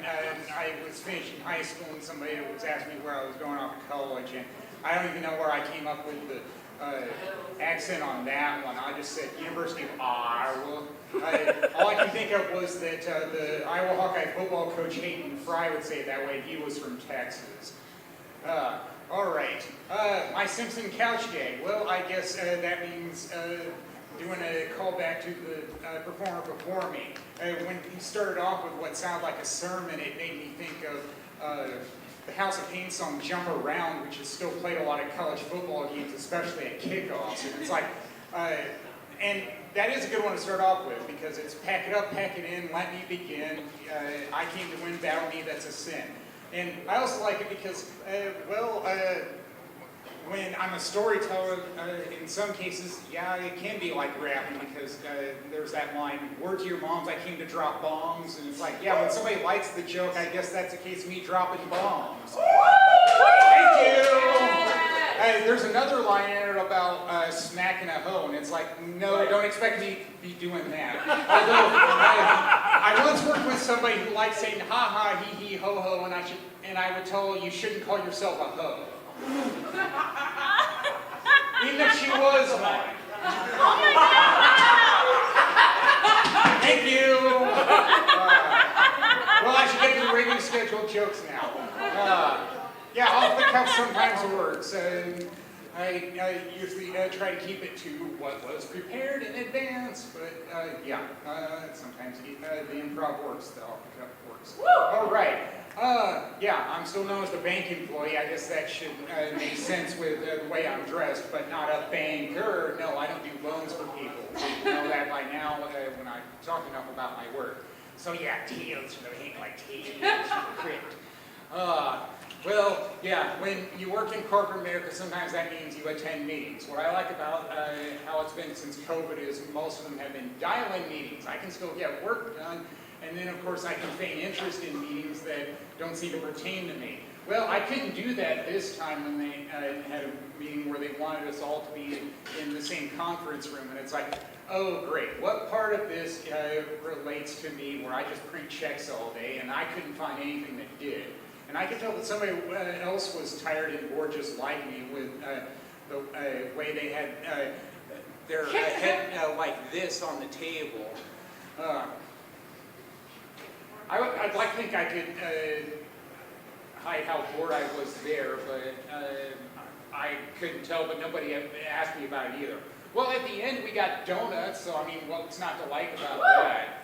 I was finishing high school and somebody was asking me where I was going off to college, and I don't even know where I came up with the accent on that one. I just said University of Iowa. All I can think of was that the Iowa Hawkeye football coach Hayden Fry would say it that way. He was from Texas. All right, my Simpson couch gag. Well, I guess that means doing a callback to the performer before me. When he started off with what sounded like a sermon, it made me think of the House of Pain song Jump Around, which is still played a lot of college football games, especially at kickoffs. And it's like, and that is a good one to start off with, because it's pack it up, pack it in, let me begin. I came to win, battle me, that's a sin. And I also like it because, when I'm a storyteller, in some cases, yeah, it can be like rapping, because there's that line, word to your moms, I came to drop bombs, and it's like, yeah, when somebody likes the joke, I guess that's the case of me dropping bombs. Thank you! There's another line in it about smacking a hoe, and it's like, no, don't expect me to be doing that. Although, I once worked with somebody who liked saying ha ha, he, ho ho, and I would tell her, you shouldn't call yourself a hoe. Even if she was one. Oh my God! Thank you! Well, I should get to the regularly scheduled jokes now. Yeah, off the cuff sometimes works. I usually try to keep it to what was prepared in advance, but sometimes the improv works, the off the cuff works. All right. Yeah, I'm still known as the bank employee. I guess that should make sense with the way I'm dressed, but not a banker. No, I don't do loans for people. You know that by now when I talk enough about my work. So yeah, tails, hang like tails, crypt. Well, yeah, when you work in corporate America, sometimes that means you attend meetings. What I like about how it's been since COVID is most of them have been dial-in meetings. I can still get work done, and then of course I can feign interest in meetings that don't seem to pertain to me. Well, I couldn't do that this time when they had a meeting where they wanted us all to be in the same conference room, and it's like, oh great, what part of this relates to me where I just print checks all day, and I couldn't find anything that did. And I could tell that somebody else was tired and bored just like me with the way they had their head like this on the table. I'd like to think I could hide how bored I was there, but I couldn't tell, but nobody asked me about it either. Well, at the end we got donuts, so I mean, what's not to like about that?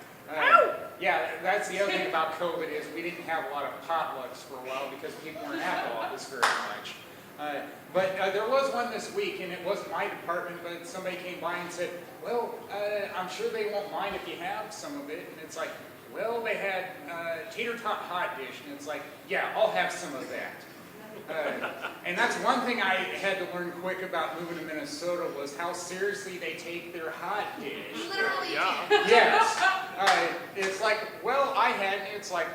Yeah, that's the other thing about COVID is we didn't have a lot of potlucks for a while because people weren't at the office very much. But there was one this week, and it wasn't my department, but somebody came by and said, well, I'm sure they won't mind if you have some of it. And it's like, well, they had tater tot hot dish, and it's like, yeah, I'll have some of that. And that's one thing I had to learn quick about moving to Minnesota was how seriously they take their hot dish. Literally. Yeah. Yes. It's like, well, it's like,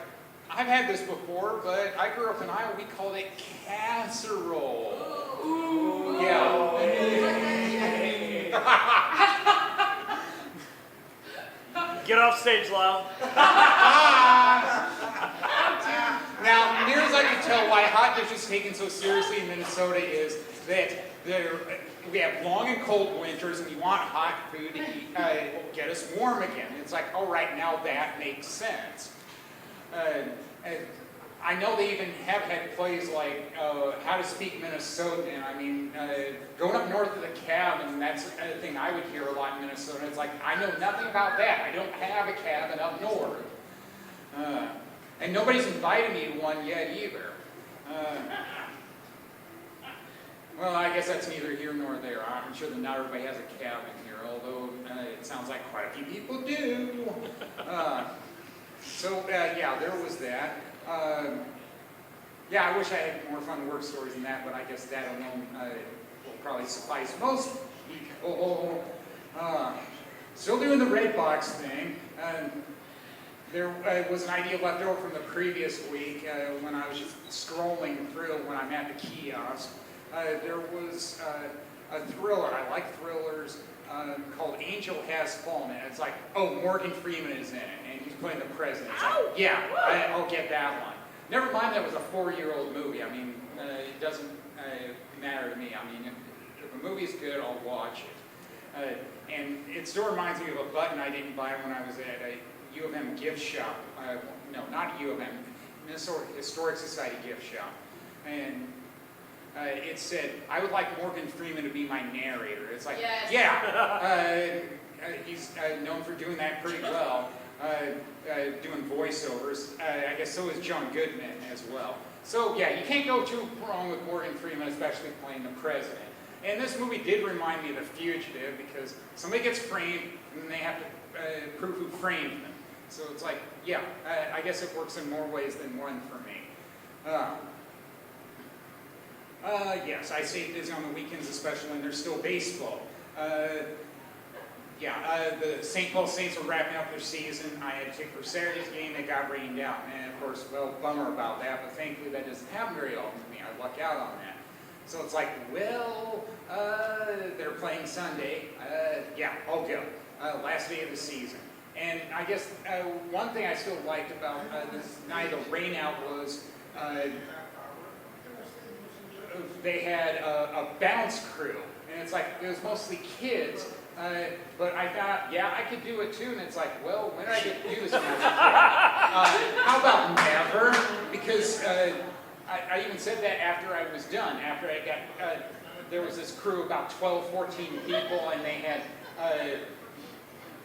I've had this before, but I grew up in Iowa, we called it casserole. Ooh. Yeah. Get off stage, Lyle. Now, near as I can tell, why hot dish is taken so seriously in Minnesota is that we have long and cold winters, and we want hot food to get us warm again. It's like, all right, now that makes sense. I know they even have had plays like How to Speak Minnesotan. I mean, going up north of the cabin, that's a thing I would hear a lot in Minnesota. It's like, I know nothing about that. I don't have a cabin up north. And nobody's invited me to one yet either. Well, I guess that's neither here nor there. I'm sure that not everybody has a cabin here, although it sounds like quite a few people do. Yeah, there was that. Yeah, I wish I had more fun work stories than that, but I guess that alone will probably suffice most people. Still doing the red box thing. There was an idea left over from the previous week when I was just scrolling through when I'm at the kiosk. There was a thriller, I like thrillers, called Angel Has Fallen. And it's like, oh, Morgan Freeman is in it. And and he's playing the president. It's like, yeah, I'll get that one. Never mind that was a 4-year-old movie. I mean, it doesn't matter to me. I mean, if a movie's good, I'll watch it. And it still reminds me of a button I didn't buy when I was at a U of M gift shop. No, not U of M, Minnesota Historic Society gift shop. And it said, I would like Morgan Freeman to be my narrator. It's like, yes. Yeah, he's known for doing that pretty well, doing voiceovers. I guess so is John Goodman as well. So yeah, you can't go too wrong with Morgan Freeman, especially playing the president. And this movie did remind me of The Fugitive because somebody gets framed and then they have to prove who framed them. So it's like, yeah, I guess it works in more ways than one for me. Yes, I stay busy on the weekends, especially when there's still baseball. The St. Paul Saints were wrapping up their season. I had to take for Saturday's game. It got rained out. And of course, well, bummer about that, but thankfully that doesn't happen very often to me. I luck out on that. So it's like, well, they're playing Sunday. Yeah, I'll go. Last day of the season. And I guess one thing I still liked about this night of rain out was they had a bounce crew. And it's like, it was mostly kids. But I thought, yeah, I could do it too. And it's like, well, when did I get to do this when I was a kid? How about never? Because I even said that after I was done. After I got, there was this crew, about 12, 14 people, and they had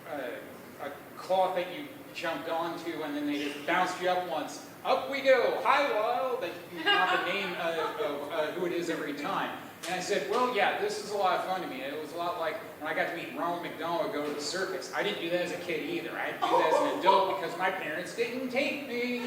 a cloth that you jumped onto, and then they just bounced you up once. Up we go. Hi, Lyle. They have the name of who it is every time. And I said, well, yeah, this is a lot of fun to me. It was a lot like when I got to meet Ronald McDonald go to the circus. I didn't do that as a kid either. I had to do that as an adult because my parents didn't take me.